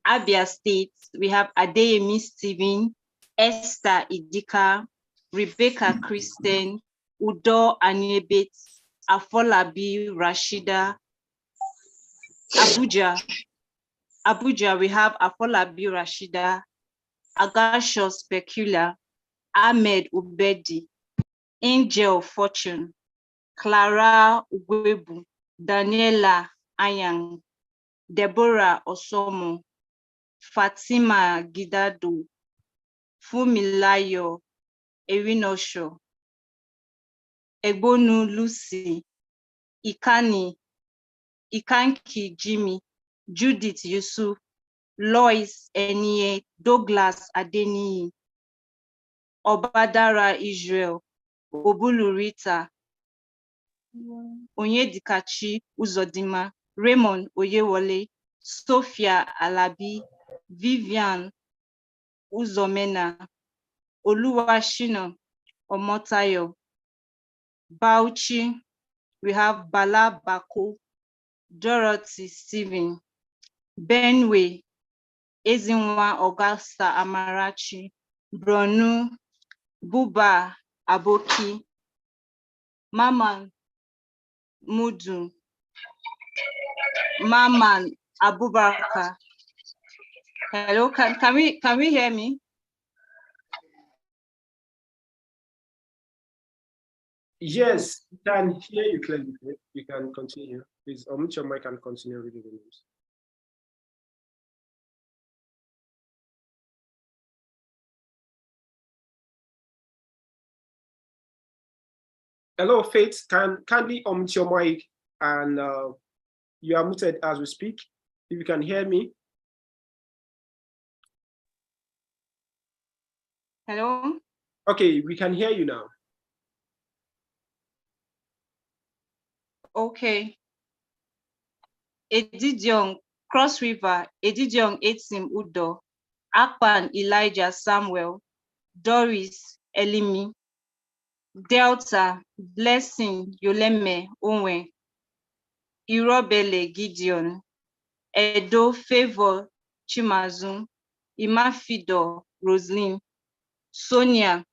Abia State, we have Adeyemi Stephen, Esther Idika, Rebecca Kristen, Udo Anyebet, Afolabi Rashida. Abuja, we have Afolabi Rashida, Agashos Specula, Ahmed Ubedi, Angel Fortune, Clara Ugwebu, Daniela Ayang, Deborah Osomo, Fatima Gidado, Fumilayo Erinosho, Egbonu Lucy, Ikanki Jimmy, Judith Yusuf, Lois Enie, Douglas Adeniyi, Obadara Israel, Obulu Rita, Onyedikachi Uzodima, Raymond Oyewole, Sophia Alabi, Vivian Uzomena, Oluwashina Omotayo, Bauchi, we have Bala Bako, Dorothy Stephen, Benway, Ezinwa Augusta Amarachi, Bronu, Buba Aboki, Maman Mudu, Maman Abubakar. Hello, can we hear me? Yes, we can hear you clearly. You can continue. Please unmute your mic and continue reading the names. Hello, Faith. Kindly unmute your mic and you are muted as we speak. If you can hear me. Hello? Okay, we can hear you now. Okay. Edidiong, Cross River, Edidiong Etim Udo, Akpan Elijah Samuel, Doris Elimi, Delta Blessing Yoleme Onwe, Irobele Gideon, Edo Favor Chimazu, Imafido Roslyn, Sonia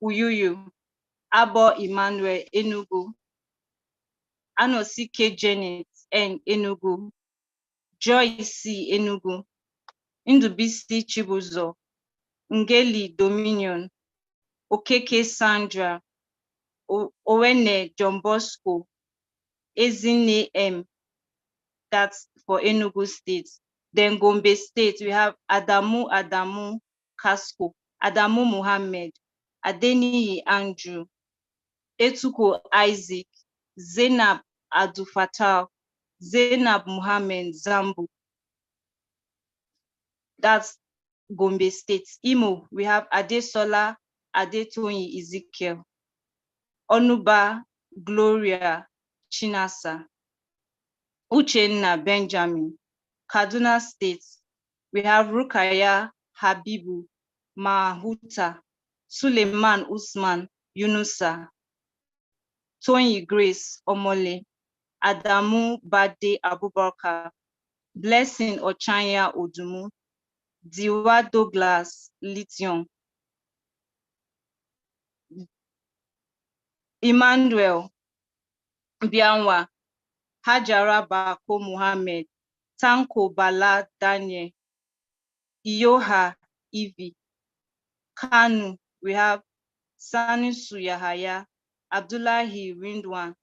Uyuyu, Abo Emmanuel Enugu, Anosike Janet N Enugu, Joyce Enugu, Ndubisi Chibuzo, Ngeli Dominion, Okeke Sandra, Owene John Bosco, Ezine M, that's for Enugu State. Then Gombe State, we have Adamu Casco, Adamu Muhammad, Adeniyi Andrew, Etuko Isaac, Zainab Adufatal, Zainab Muhammad Zambo. That's Gombe State. Imo, we have Adesola Adetoyin Ezekiel, Onuba Gloria Chinasa, Uchenna Benjamin. Kaduna State, we have Rukaya Habibu Mahuta, Suleiman Usman Yunusa, Tony Grace Omole, Adamu Bade Abubakar, Blessing Ochanya Odumu, Diwa Douglas Lithium, Emmanuel Bianwa, Hajara Bako Muhammad, Tanko Bala Daniel, Iyoha Ivi, Kanu, we have Sanisu Yahaya, Abdullahi Rindwan,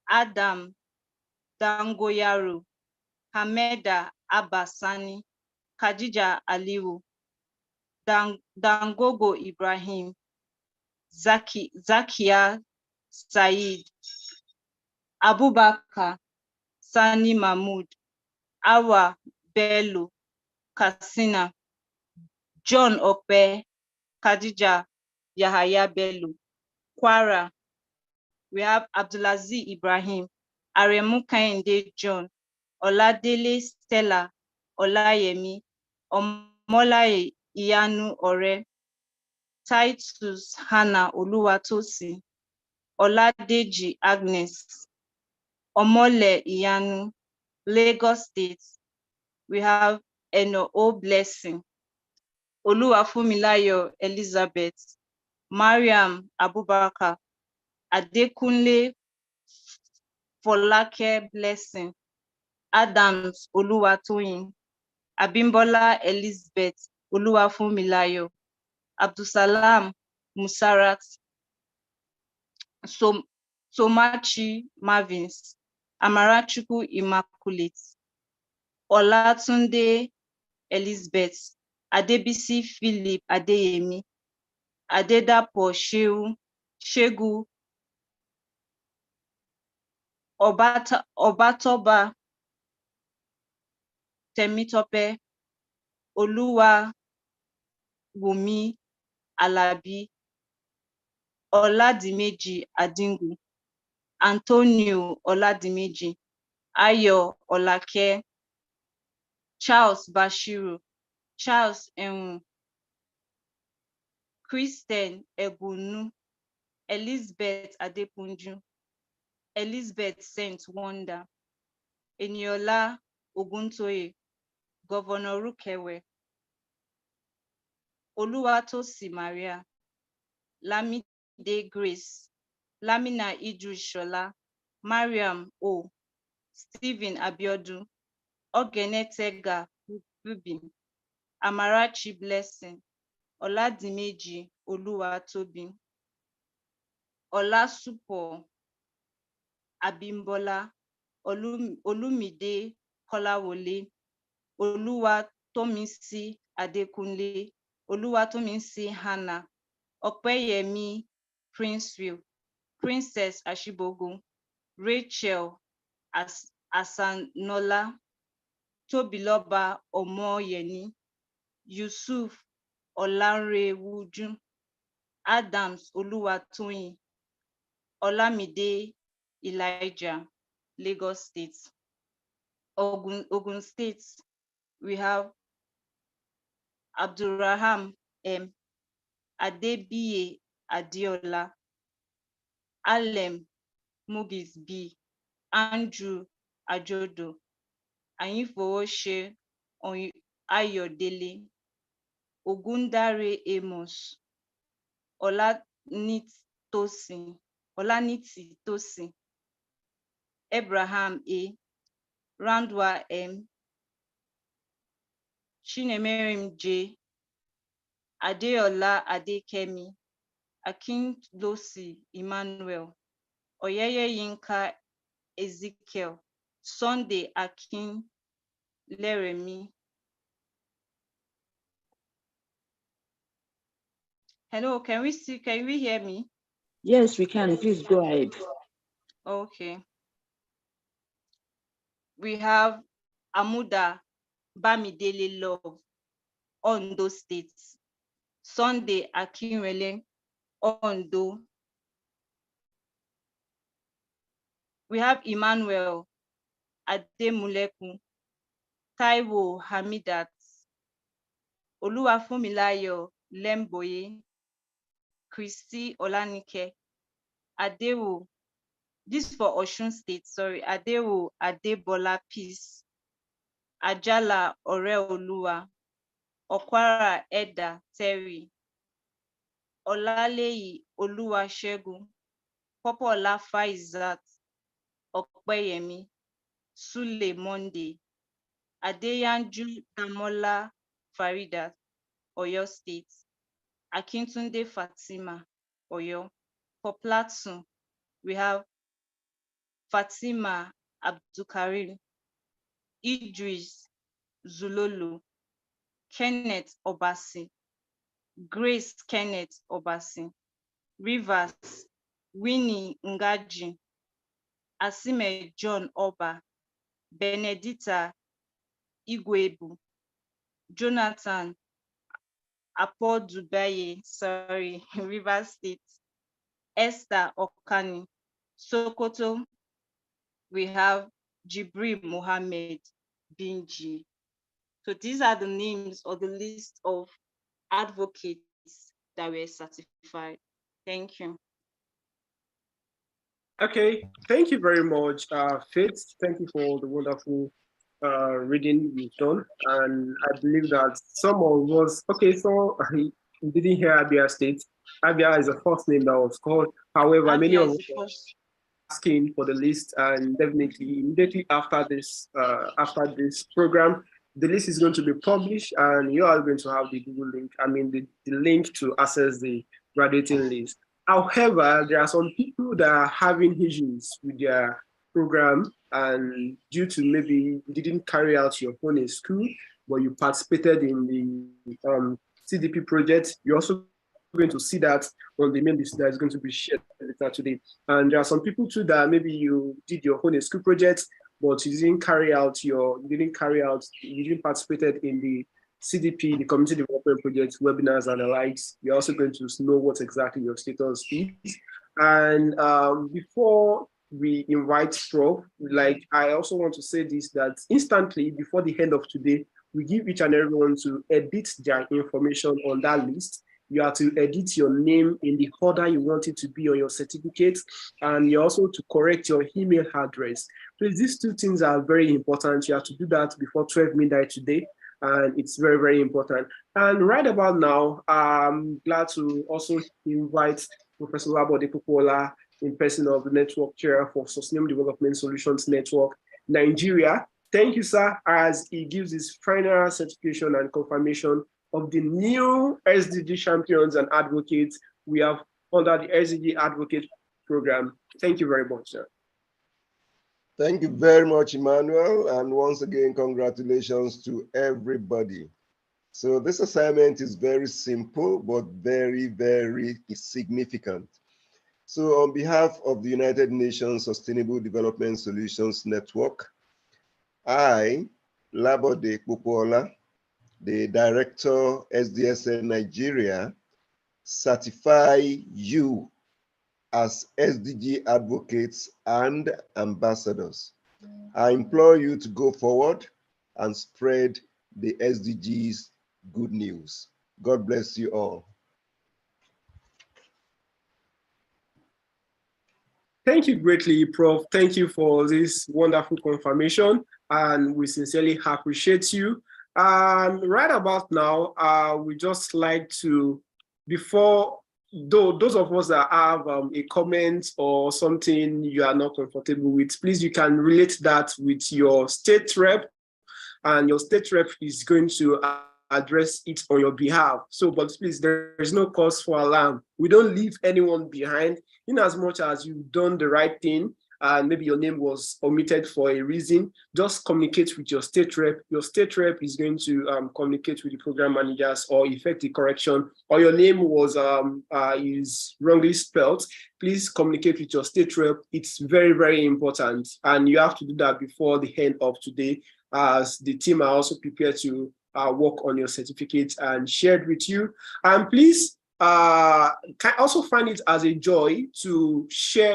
Adam Dangoyaru, Hameda Abbasani, Khadija Aliwu, Dangogo Ibrahim, Zakia Said, Abubakar Sani Mahmoud, Awa Bello Kassina, John Ope, Khadija Yahaya Bello, Kwara, we have Abdulaziz Ibrahim, Aremu Kehinde John, Oladele Stella, Olayemi, Omolaye Iyanu Ore, Titus Hannah Oluwatosi, Oladeji Agnes, Omole Iyanu, Lagos State, we have Eno O Blessing, Oluwafumilayo Elizabeth, Mariam Abubakar, Adekunle Folake Blessing, Adams Oluwatoyin, Abimbola Elizabeth Oluwafumilayo, Abdusalam Musarat, Somachi Marvins, Amarachukwu Immaculate, Olatunde Elizabeth, Adebisi Philip Adeyemi, Adedapo Shegu, Obatoba Temitope, Oluwa Wumi Alabi, Oladimeji Adingu, Antonio Oladimeji, Ayo Olake, Charles Bashiru, Charles Enwu, Christian Ebunu, Elizabeth Adepunju, Elizabeth Saint Wonder, Eniola Oguntoye, Governor Rukewe, Oluwatosi Maria, Lamide Grace, Lamina Idris Shola, Mariam O, Stephen Abiodun, Ogenetega Bubi, Amarachi Blessing, Oladimeji Oluwatobi. Olasupo Abimbola, Olumide Kolawole, Oluwatomisi Adekunle, Oluwatomisi Hannah, Opeyemi Princeville, Princess Ashibogun, Rachel Asanola, Tobiloba Omoyeni, Yusuf Olanrewuju, Adams Oluwatoyin, Olamide Elijah, Lagos State. Ogun State, we have Abdulraham M, Adebiye Adiola, Alem Mugis B, Andrew Ajodo, Ayinfowose Ayodele, Ogundare Amos, Olaniti Tosin, Abraham A, Randwa M, Chinemerim J, Adeola Adekemi, Akinlosi Emmanuel, Oyeye Yinka Ezekiel, Sunday Akin Leremi. Hello, can we hear me? Yes, we can. Please go ahead. Okay. We have Amuda Bamidele Love, Ondo State. Sunday Akinwele, Ondo. We have Emmanuel Ademuleku, Taiwo Hamidat, Oluwafunmilayo Lemboye, Christy Olanike, Adewo, this for Osun State, sorry, Adewo Adebola Peace, Ajala Oreoluwa, Okwara Eda Terry, Olaleyi Oluwasegun, Popola Faizat, Opeyemi, Sule Monday, Adeyanju Damola Farida, Oyo State, Akintunde Fatima, Oyo. For Plateau, we have Fatima Abdulkarim, Idris Zulolo, Kenneth Obasi, Grace Kenneth Obasi, Rivers Winnie Ngaji, Asime John Oba, Benedicta Igwebu, Jonathan Apodubaye, sorry, Rivers State, Esther Okani, Sokoto, we have Jibril Mohammed Binji. So these are the names or the list of advocates that were certified. Thank you. Okay, thank you very much, Faith. Thank you for the wonderful reading you've done. And I believe that some of us, okay, so you didn't hear Abia State. Abia is the first name that was called. However, Abia many of is us the first. asking for the list, and definitely immediately after this program, the list is going to be published, and you are going to have the Google link. I mean, the link to access the graduating list. However, there are some people that are having issues with their program, and due to maybe you didn't carry out your own in school, but you participated in the CDP project, you're also going to see that on the main list that is going to be shared later today. And there are some people too that maybe you did your own school project, but you didn't participated in the CDP, the Community Development Project webinars and the likes. You're also going to know what exactly your status is. And before we invite Prof, like I also want to say this, that instantly before the end of today, we give each and everyone to edit their information on that list. You have to edit your name in the order you want it to be on your certificate, and you also to correct your email address. Please, these two things are very important. You have to do that before 12 midnight today, and it's very, very important. And right about now, I'm glad to also invite Professor Labode Popola in person of the Network Chair for Sustainable Development Solutions Network, Nigeria. Thank you, sir, as he gives his final certification and confirmation of the new SDG champions and advocates we have under the SDG Advocate program. Thank you very much, sir. Thank you very much, Emmanuel. And once again, congratulations to everybody. So this assignment is very simple, but very, very significant. So on behalf of the United Nations Sustainable Development Solutions Network, I, Labode Popola, the Director, SDSN Nigeria, certify you as SDG advocates and ambassadors. I implore you to go forward and spread the SDGs good news. God bless you all. Thank you greatly, Prof. Thank you for this wonderful confirmation, and we sincerely appreciate you. Right about now, we just like to, before those of us that have a comment or something you are not comfortable with, please, you can relate that with your state rep, and your state rep is going to address it on your behalf. So, but please, there is no cause for alarm. We don't leave anyone behind. In as much as you've done the right thing, and maybe your name was omitted for a reason, just communicate with your state rep. Your state rep is going to communicate with the program managers or effect the correction, or your name was is wrongly spelled. Please communicate with your state rep. It's very, very important. And you have to do that before the end of today, as the team are also prepared to work on your certificate and shared with you. And please, can also find it as a joy to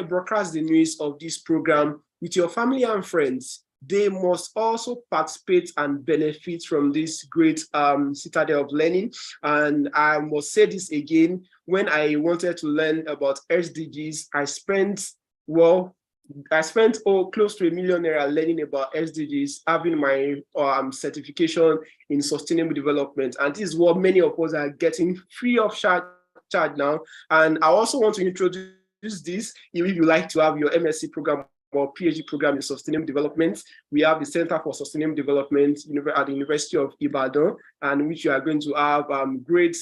broadcast the news of this program with your family and friends. They must also participate and benefit from this great citadel of learning. And I must say this again, when I wanted to learn about SDGs, I spent close to $1 million learning about SDGs, having my certification in sustainable development. And this is what many of us are getting free of charge now. And I also want to introduce this. If you like to have your MSc program or PhD program in sustainable development, we have the Center for Sustainable Development at the University of Ibadan, and which you are going to have great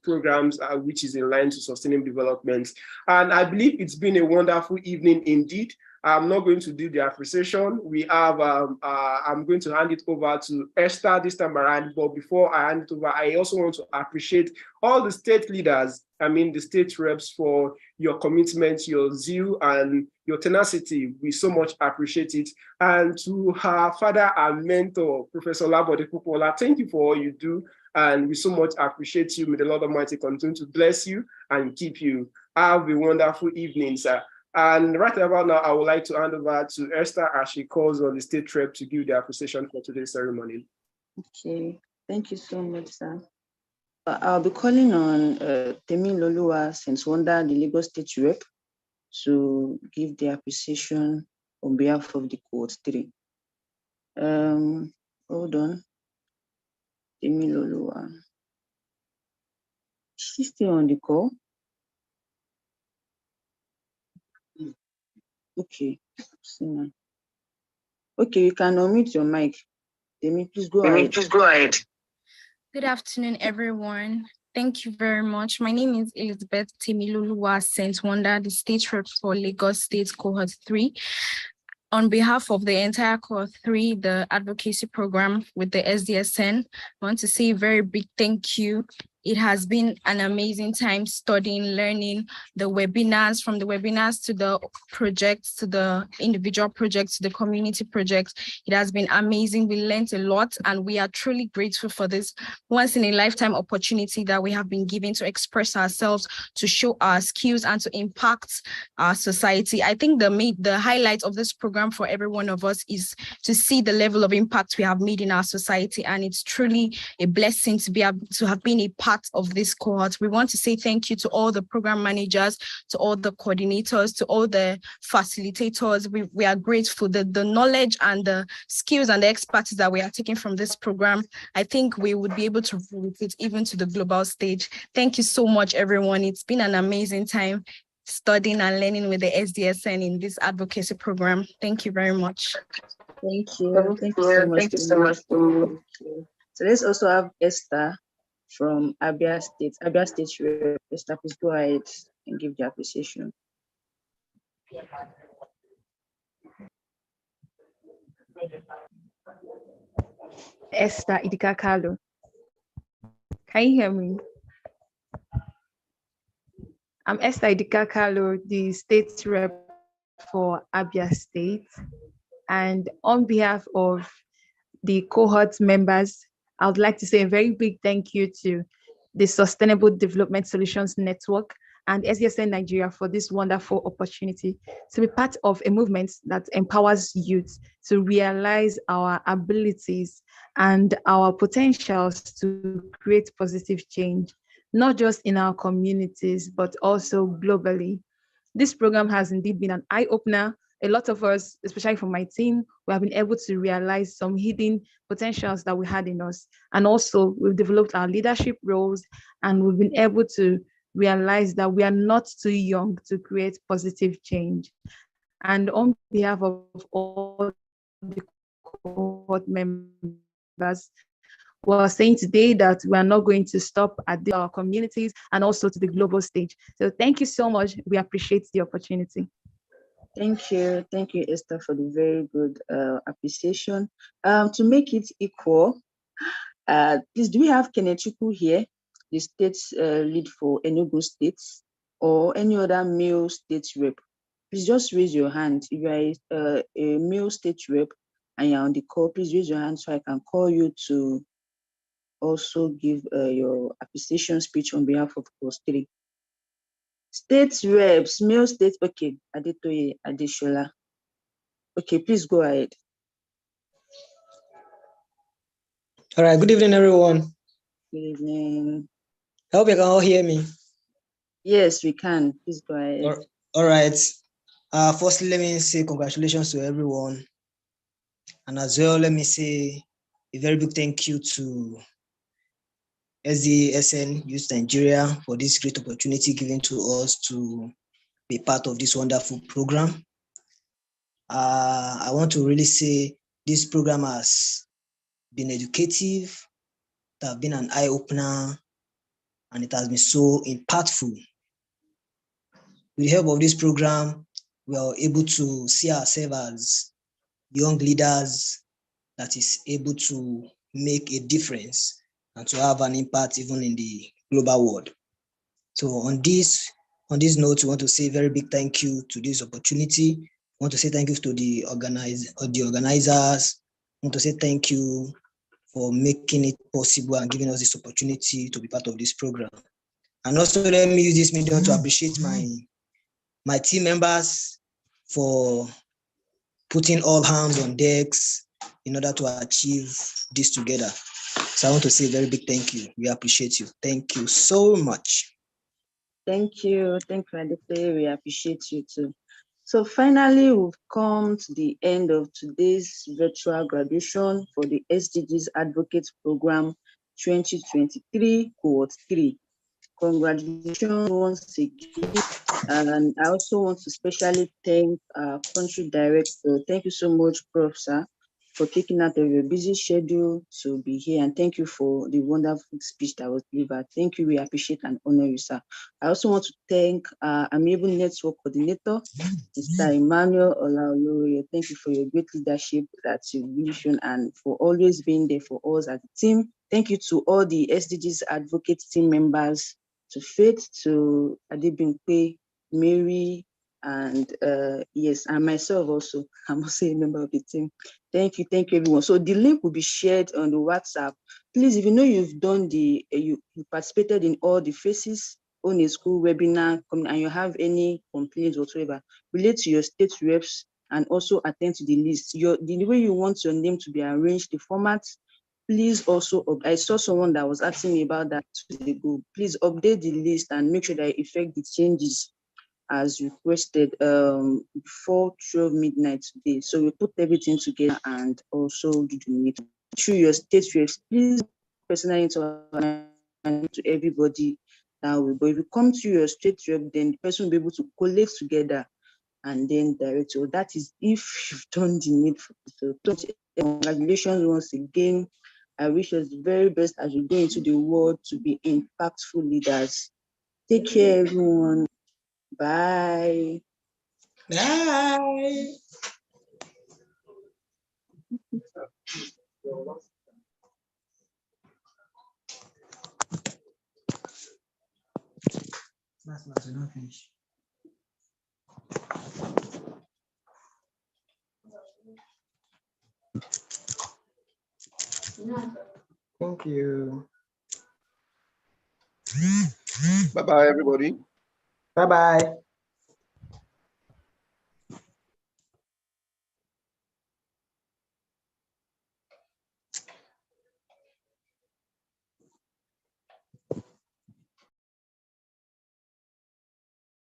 programs which is in line to sustainable development. And I believe it's been a wonderful evening indeed. I'm not going to do the appreciation. We have, I'm going to hand it over to Esther this time around, but before I hand it over, I also want to appreciate all the state leaders, the state reps, for your commitment, your zeal, and your tenacity. We so much appreciate it. And to her father and mentor, Professor Labode Popola, thank you for all you do. And we so much appreciate you. May the Lord Almighty continue to bless you and keep you. Have a wonderful evening, sir. And right about now, I would like to hand over to Esther as she calls on the state rep to give the appreciation for today's ceremony. Okay, thank you so much, sir. I'll be calling on Temiloluwa Senswanda, the Lagos State Rep, to give the appreciation on behalf of the Cohort 3. Hold on. Temiloluwa. She's still on the call. Okay. Okay, you can unmute your mic. Demi, please go ahead. Good afternoon, everyone. Thank you very much. My name is Elizabeth Temiloluwa Senswanda, the State Rep for Lagos State Cohort 3. On behalf of the entire Cohort 3, the advocacy program with the SDSN, I want to say a very big thank you. It has been an amazing time studying, learning the webinars, from the webinars to the projects, to the individual projects, to the community projects. It has been amazing. We learned a lot, and we are truly grateful for this once in a lifetime opportunity that we have been given to express ourselves, to show our skills, and to impact our society. I think the highlight of this program for every one of us is to see the level of impact we have made in our society. And it's truly a blessing to be able to have been a part of this cohort. We want to say thank you to all the program managers, to all the coordinators, to all the facilitators. We are grateful that the knowledge and the skills and the expertise that we are taking from this program, I think we would be able to repeat even to the global stage. Thank you so much, everyone. It's been an amazing time studying and learning with the SDSN in this advocacy program. Thank you very much. Thank you. Thank you so much. So let's also have Esther from Abia State Rep. Esther, please go ahead and give the appreciation. Esther Idikakalo. Can you hear me? I'm Esther Idikakalo, the state rep for Abia State. And on behalf of the cohort members, I would like to say a very big thank you to the Sustainable Development Solutions Network and SDSN Nigeria for this wonderful opportunity to be part of a movement that empowers youth to realize our abilities and our potentials to create positive change, not just in our communities, but also globally. This program has indeed been an eye-opener. A lot of us, especially from my team, we have been able to realize some hidden potentials that we had in us. And also, we've developed our leadership roles, and we've been able to realize that we are not too young to create positive change. And on behalf of all the cohort members, we're saying today that we are not going to stop at our communities and also to the global stage. So thank you so much. We appreciate the opportunity. Thank you, Esther, for the very good appreciation. To make it equal, please, do we have Kenechukwu here, the state lead for Enugu State, or any other male state rep? Please just raise your hand. If you are a male state rep and you're on the call, please raise your hand so I can call you to also give your appreciation speech on behalf of Coast 3. State reps, male state, okay, Adetoye Adeshola. Okay, please go ahead. All right, good evening, everyone. Good evening. I hope you can all hear me. Yes, we can. Please go ahead. All right. Firstly, let me say congratulations to everyone. And as well, let me say a very big thank you to SDSN Youth Nigeria for this great opportunity given to us to be part of this wonderful program. I want to really say this program has been educative, it has been an eye-opener, and it has been so impactful. With the help of this program, we are able to see ourselves as young leaders that is able to make a difference and to have an impact even in the global world. So on this note, we want to say a very big thank you to this opportunity. We want to say thank you to the organizers. We want to say thank you for making it possible and giving us this opportunity to be part of this program. And also let me use this medium to appreciate my team members for putting all hands on decks in order to achieve this together. So I want to say a very big thank you. We appreciate you. Thank you so much. Thank you, Adetoye. We appreciate you too. So finally, we've come to the end of today's virtual graduation for the SDGs Advocates Program 2023, Cohort 3. Congratulations once again. And I also want to specially thank our country director. Thank you so much, Prof. Sir, for taking out of your busy schedule to be here. And thank you for the wonderful speech that was delivered. Thank you. We appreciate and honor you, sir. I also want to thank Amiable Network Coordinator, Mr. Emmanuel Olaoluoye. Thank you for your great leadership that you've shown and for always being there for us as a team. Thank you to all the SDGs Advocate team members, to Faith, to Adebimpe, Mary, and yes, and myself also. I'm also a member of the team. Thank you everyone. So the link will be shared on the WhatsApp. Please, if you know you've done you participated in all the phases on a school webinar, and you have any complaints whatsoever, relate to your state reps and also attend to the list. The way you want your name to be arranged, the format, please also, I saw someone that was asking me about that 2 days ago. Please update the list and make sure that you effect the changes as requested before 12 midnight today. So we put everything together and also do the meet. Through your state reps, please personally to everybody that will. But if you come to your state rep, then the person will be able to collate together and then direct. So that is if you've done the needful. So congratulations once again. I wish us the very best as we go into the world to be impactful leaders. Take care, everyone. Bye. Bye. We're not finished. Thank you. Bye-bye, everybody. Bye-bye.